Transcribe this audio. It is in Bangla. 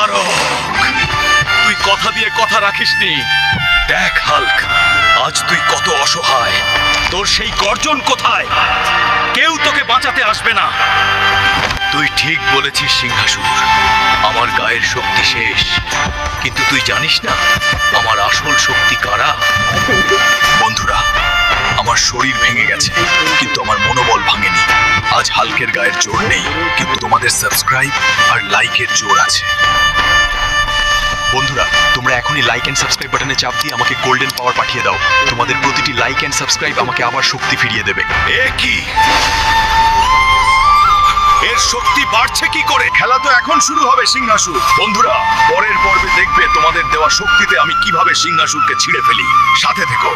তারক, তুই কথা দিয়ে কথা রাখিসনি। দেখ হাল্ক, আজ তুই কত অসহায়। তোর সেই গর্জন কোথায়? কেউ তোকে বাঁচাতে আসবে না। তুই ঠিক বলেছিস সিংহাসুর, আমার গায়ের শক্তি শেষ। কিন্তু তুই জানিস না আমার আসল শক্তি কারা? বন্ধুরা, আমার শরীর ভেঙে গেছে কিন্তু আমার মনোবল ভাঙেনি। আজ হাল্কের গায়ের জোর নেই, কিন্তু তোমাদের সাবস্ক্রাইব আর লাইকের জোর আছে। বন্ধুরা, তোমরা এখনই লাইক এন্ড সাবস্ক্রাইব বাটনে চাপ দিয়ে আমাকে গোল্ডেন পাওয়ার পাঠিয়ে দাও। তোমাদের প্রতিটি লাইক এন্ড সাবস্ক্রাইব আমাকে আবার শক্তি ফিরিয়ে দেবে। এ কি? এর শক্তি বাড়ছে কি করে? খেলা তো এখন শুরু হবে সিংহাসুর। বন্ধুরা, পরের পর্বে দেখবে তোমাদের দেওয়া শক্তিতে আমি কিভাবে সিংহাসুরকে ছিঁড়ে ফেলি। সাথে থেকো।